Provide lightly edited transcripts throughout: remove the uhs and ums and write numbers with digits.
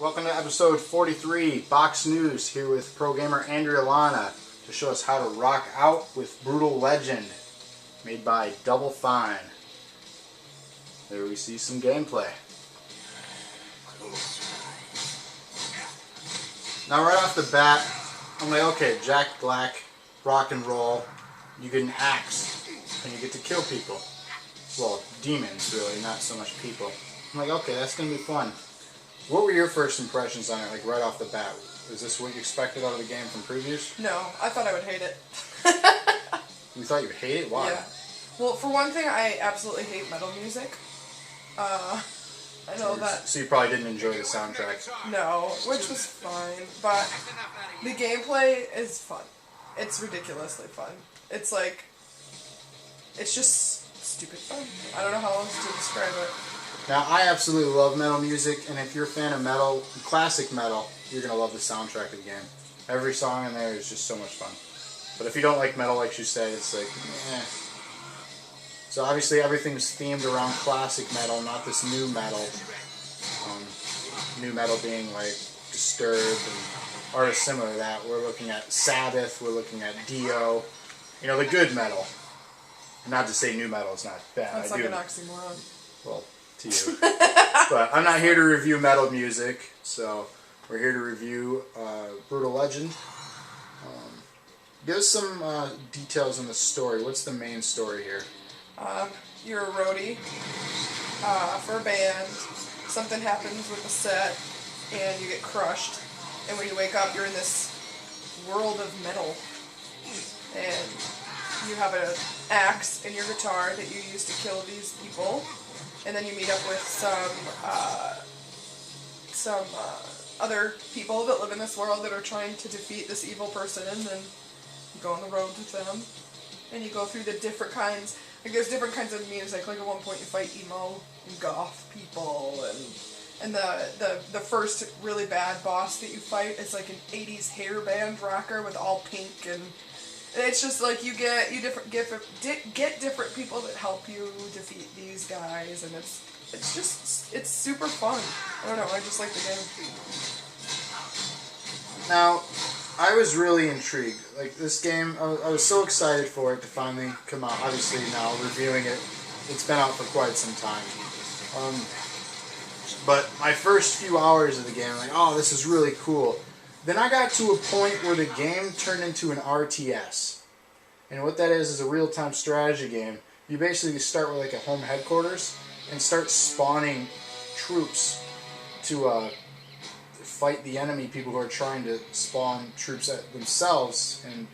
Welcome to episode 43, Box News, here with pro gamer Andrea Lana to show us how to rock out with Brutal Legend, made by Double Fine. There we see some gameplay. Now right off the bat, I'm like, okay, Jack Black, rock and roll, you get an axe, and you get to kill people. Well, demons really, not so much people. I'm like, okay, that's going to be fun. What were your first impressions on it, like right off the bat? Is this what you expected out of the game from previews? No, I thought I would hate it. You thought you would hate it? Why? Yeah. Well, for one thing, I absolutely hate metal music. I know that... So you probably didn't enjoy the soundtrack? No, which was fine, but the gameplay is fun. It's ridiculously fun. It's like... It's just stupid fun. I don't know how else to describe it. Now, I absolutely love metal music, and if you're a fan of metal, classic metal, you're going to love the soundtrack of the game. Every song in there is just so much fun. But if you don't like metal, like you said, it's like, eh. So obviously everything's themed around classic metal, not this new metal. New metal being like Disturbed and artists similar to that. We're looking at Sabbath, we're looking at Dio, you know, the good metal. Not to say new metal is not bad. That's like an oxymoron. Well, to you. But I'm not here to review metal music, so we're here to review Brutal Legend. Give us some details on the story. What's the main story here? You're a roadie for a band. Something happens with the set, and you get crushed. And when you wake up, you're in this world of metal. And you have an axe and your guitar that you use to kill these people. And then you meet up with some other people that live in this world that are trying to defeat this evil person, and then you go on the road with them, and you go through the different kinds, like there's different kinds of music, like at one point you fight emo and goth people, and the first really bad boss that you fight is like an 80s hair band rocker with all pink, and it's just like you get different people that help you defeat these guys, and it's super fun. I don't know, I just like the game. Now, I was really intrigued. Like this game, I was so excited for it to finally come out. Obviously now reviewing it, it's been out for quite some time. But my first few hours of the game, I'm like, oh, this is really cool. Then I got to a point where the game turned into an RTS. And what that is a real-time strategy game. You basically start with like a home headquarters and start spawning troops to fight the enemy, people who are trying to spawn troops at themselves. And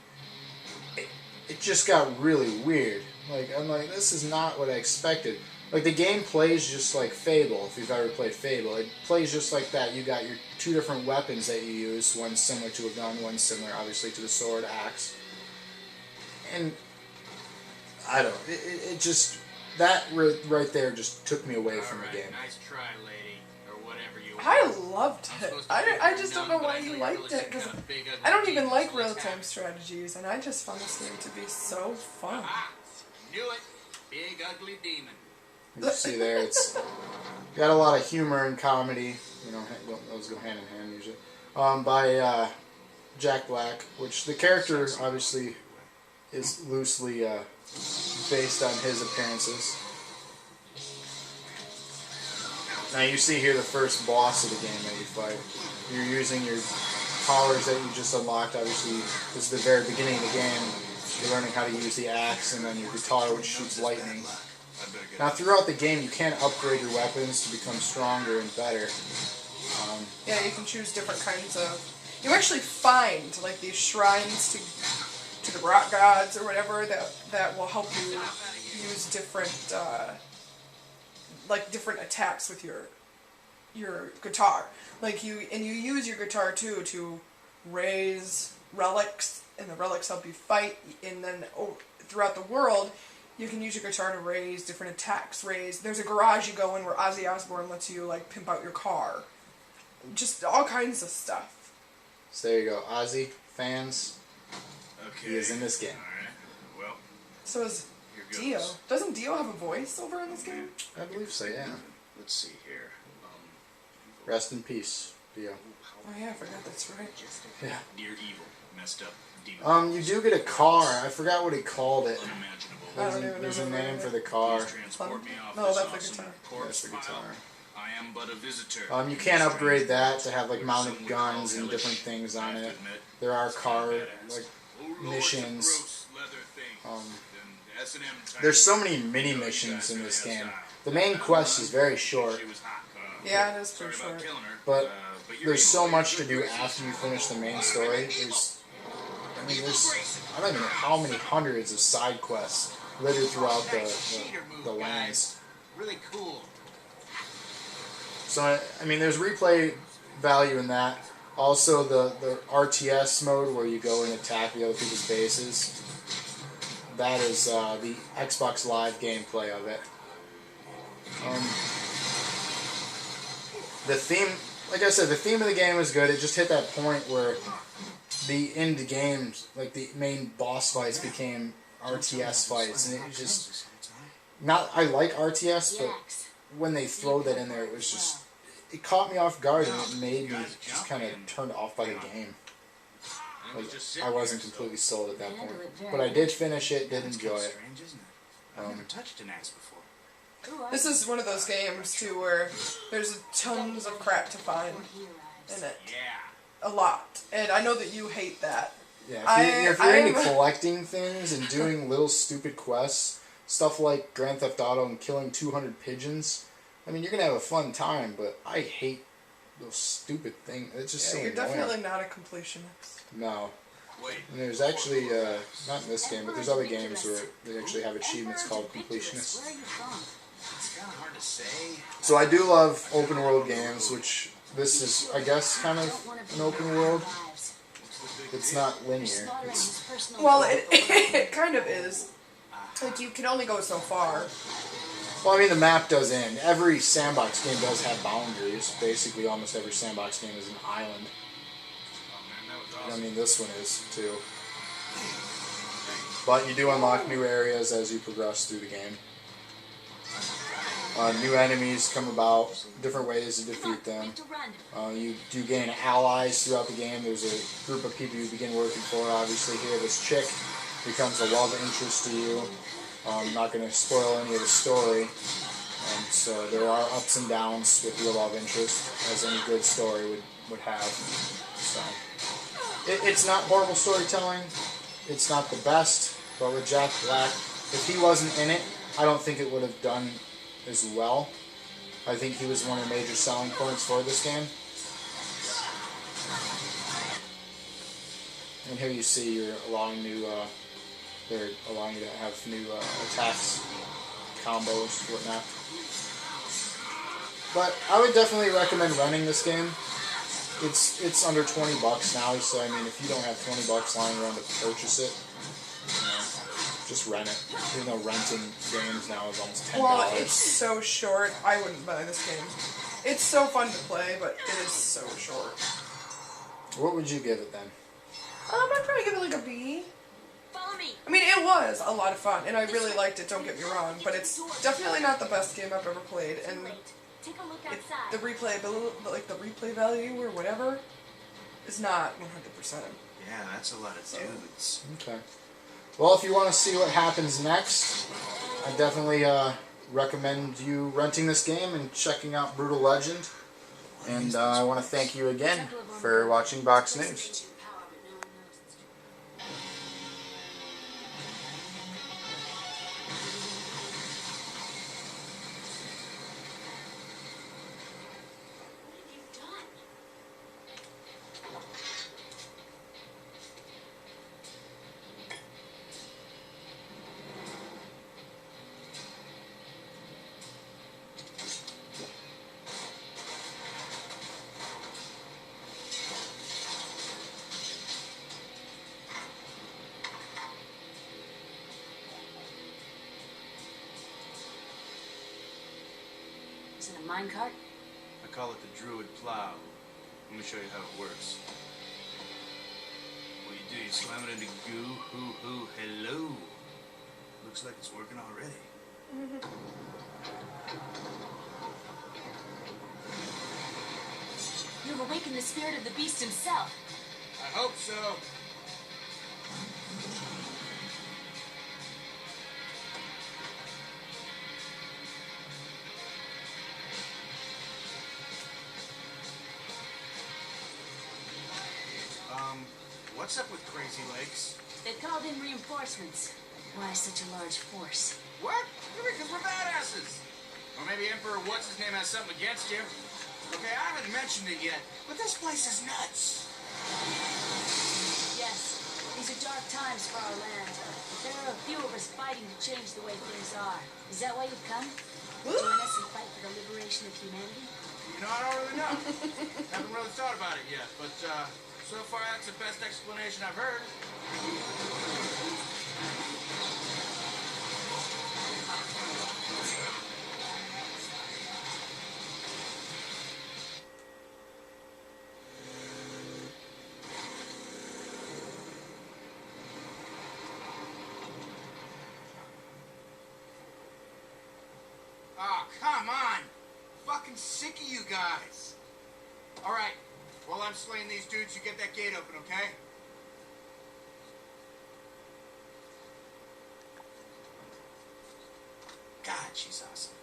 it just got really weird. Like, I'm like, this is not what I expected. Like, the game plays just like Fable, if you've ever played Fable. It plays just like that. You got your two different weapons that you use. One's similar to a gun, one's similar, obviously, to the sword, axe. And, I don't know, it just, that right there just took me away from the game. Nice try, lady, or whatever you I loved it. I just don't know why you liked it, because I don't even like real-time strategies, and I just found this game to be so fun. Knew it. Big ugly demon. You see there, it's got a lot of humor and comedy, you know, those go hand in hand usually, by Jack Black, which the character obviously is loosely based on his appearances. Now you see here the first boss of the game that you fight. You're using your powers that you just unlocked. Obviously, this is the very beginning of the game. You're learning how to use the axe and then your guitar, which shoots lightning. Now, throughout the game, you can upgrade your weapons to become stronger and better. Yeah, you can choose different kinds of... You actually find, like, these shrines to the rock gods or whatever that will help you use different, different attacks with your guitar. Like, you use your guitar, too, to raise relics, and the relics help you fight, and then throughout the world... You can use your guitar to raise different attacks. There's a garage you go in where Ozzy Osbourne lets you, like, pimp out your car. Just all kinds of stuff. So there you go. Ozzy, fans, Okay. he is in this game. Alright. Well, So is Dio. Doesn't Dio have a voice over in this game? I believe so, yeah. let's see here. Rest in peace, Yeah. Oh yeah, I forgot that's right. Yeah. Near evil, messed up demon. You do get a car. I forgot what he called it. Unimaginable. I don't even There's a remember name it. for the car. Please transport me off No, this that's the awesome guitar. corpse That's the pile. guitar. I am but a visitor. You can upgrade that to have like mounted guns and different things on it. There are car like missions. There's so many mini missions in this game. The main quest is very short, Yeah, it is pretty short. but there's so much to do after you finish the main story. I don't even know how many hundreds of side quests littered throughout the lands. Really cool. So, I mean, there's replay value in that. Also, the RTS mode where you go and attack the other people's bases. That is the Xbox Live gameplay of it. The theme, like I said, the theme of the game is good. It just hit that point where the end games, like the main boss fights, became RTS fights, and it just not. I like RTS, but when they throw that in there, it was just. It caught me off guard, and it made me just kind of turned off by the game. Like, I wasn't completely sold at that point, but I did finish it, did enjoy it. I've never touched an axe before. This is one of those games too where there's tons of crap to find in it. Yeah. A lot, and I know that you hate that. Yeah, if you're into collecting things and doing little stupid quests, stuff like Grand Theft Auto and killing 200 pigeons. I mean, you're going to have a fun time, but I hate those stupid things. It's just so you're annoying. definitely not a completionist. No. Wait. And there's actually, not in this game, but there's other games where they actually have achievements called completionists. It's kind of hard to say. So I do love open world games, which this is, I guess, kind of an open world. It's not linear. Well, it kind of is. Like, you can only go so far. Well, I mean, the map does end. Every sandbox game does have boundaries. Basically, almost every sandbox game is an island. I mean, this one is, too. But you do unlock new areas as you progress through the game. New enemies come about, different ways to defeat them. You do gain allies throughout the game. There's a group of people you begin working for. Obviously, here, this chick becomes a love interest to you. I'm not going to spoil any of the story. So there are ups and downs with your love interest, as any good story would have. So it's not horrible storytelling. It's not the best, but with Jack Black, if he wasn't in it, I don't think it would have done as well. I think he was one of the major selling points for this game. And here you see you're allowing new. They're allowing you to have new attacks, combos, whatnot. But I would definitely recommend renting this game. It's under $20 now, so I mean, if you don't have $20 lying around to purchase it, just rent it. Even though renting games now is almost $10. Well, it's so short. I wouldn't buy this game. It's so fun to play, but it is so short. What would you give it then? I'd probably give it like a B. Follow me. I mean, it was a lot of fun, and I really liked it, don't get me wrong, but it's definitely not the best game I've ever played, and Take a look it, outside. the replay value or whatever is not 100%. Yeah, that's a lot of dudes. Okay. Well, if you want to see what happens next, I definitely recommend you renting this game and checking out Brutal Legend. And I want to thank you again for watching Box News. Is it a minecart? I call it the Druid Plow. Let me show you how it works. What you do, you slam it into goo, hoo, hello. Looks like it's working already. You have awakened the spirit of the beast himself. I hope so. What's up with Crazy Legs? They've called in reinforcements. Why such a large force? What? Because we're badasses. Or maybe Emperor What's-His-Name has something against you. Okay, I haven't mentioned it yet, but this place is nuts. Yes, these are dark times for our land. But there are a few of us fighting to change the way things are. Is that why you've come? Join us and fight for the liberation of humanity? You know, I don't really know. Haven't really thought about it yet, but so far that's the best explanation I've heard. Oh, come on! Fucking sick of you guys! Alright, while I'm slaying these dudes, you get that gate open, okay? God, she's awesome.